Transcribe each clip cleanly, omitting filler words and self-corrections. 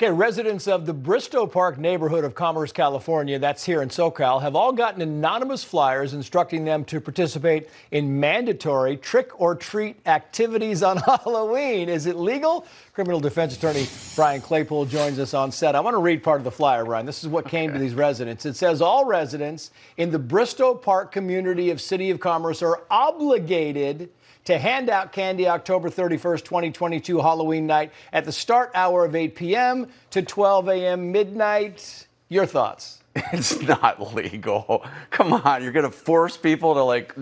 Okay, residents of the Bristow Park neighborhood of Commerce, California, that's here in SoCal, have all gotten anonymous flyers instructing them to participate in mandatory trick-or-treat activities on Halloween. Is it legal? Criminal defense attorney Brian Claypool joins us on set. I want to read part of the flyer, Brian. This is what came to these residents. It says all residents in the Bristow Park community of City of Commerce are obligated to hand out candy October 31st, 2022, Halloween night at the start hour of 8 p.m. to 12 a.m. midnight. Your thoughts? It's not legal. Come on, you're going to force people to like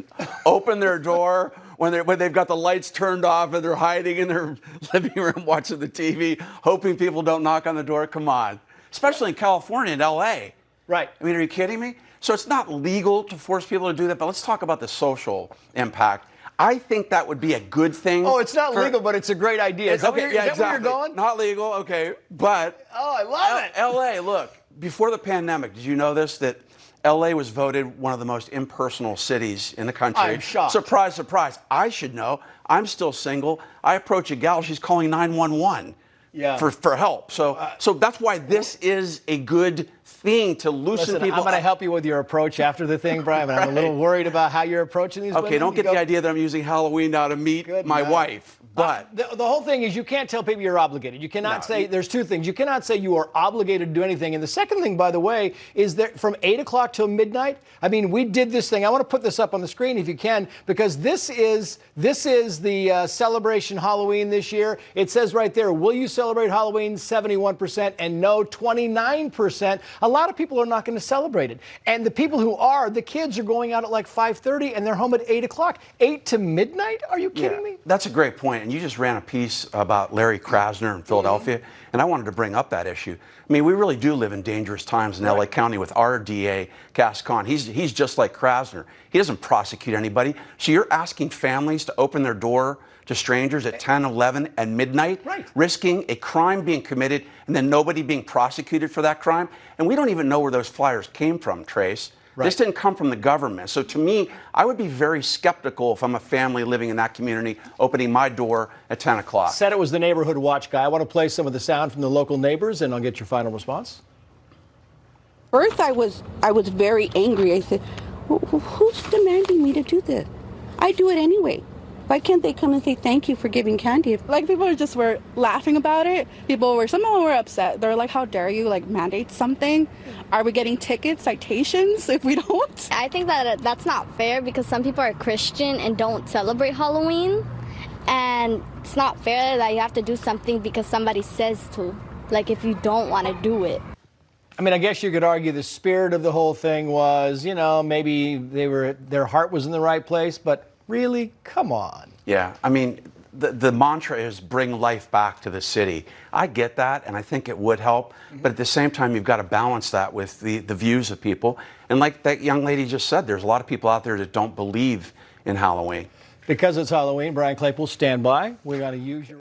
open their door when they've got the lights turned off and they're hiding in their living room watching the TV, hoping people don't knock on the door. Come on, especially in California and LA. Right. I mean, are you kidding me? So it's not legal to force people to do that, but let's talk about the social impact. I think that would be a good thing. Oh, it's not legal, but it's a great idea. Is that where you're going? Not legal, okay, but oh, I love it. LA, look, before the pandemic, did you know this, that LA was voted one of the most impersonal cities in the country? I'm shocked. Surprise, surprise. I should know. I'm still single. I approach a gal, she's calling 911. Yeah. For help. So that's why this is a good thing to loosen people. I'm going to help you with your approach after the thing, Brian. But I'm a little worried about how you're approaching these. Okay, don't get the idea that I'm using Halloween now to meet my wife. But the whole thing is you can't tell people you're obligated. You cannot say, there's two things. You cannot say you are obligated to do anything. And the second thing, by the way, is that from 8 o'clock till midnight, I mean, we did this thing. I want to put this up on the screen if you can, because this is the celebration Halloween this year. It says right there, will you celebrate Halloween? 71%, and no, 29%. A lot of people are not going to celebrate it. And the people who are, the kids are going out at like 5:30 and they're home at 8 o'clock. 8 to midnight? Are you kidding me? That's a great point. And you just ran a piece about Larry Krasner in Philadelphia, and I wanted to bring up that issue. I mean, we really do live in dangerous times in LA County with our DA, Gascon. He's just like Krasner. He doesn't prosecute anybody. So you're asking families to open their door to strangers at 10, 11, and midnight, risking a crime being committed and then nobody being prosecuted for that crime. And we don't even know where those flyers came from, Trace. This didn't come from the government. So to me, I would be very skeptical if I'm a family living in that community opening my door at 10 o'clock. Said it was the neighborhood watch guy. I want to play some of the sound from the local neighbors, and I'll get your final response. First, I was very angry. I said, who's demanding me to do this? I do it anyway. Why can't they come and say thank you for giving candy? Like, people just were laughing about it. Some of them were upset. They're like, how dare you, like, mandate something? Are we getting tickets, citations if we don't? I think that that's not fair because some people are Christian and don't celebrate Halloween. And it's not fair that you have to do something because somebody says to. Like, if you don't want to do it. I mean, I guess you could argue the spirit of the whole thing was, you know, maybe their heart was in the right place, but really? Come on. Yeah, I mean, the mantra is bring life back to the city. I get that, and I think it would help. But at the same time, you've got to balance that with the views of people. And like that young lady just said, there's a lot of people out there that don't believe in Halloween. Because it's Halloween, Brian Claypool, stand by. We got to use your...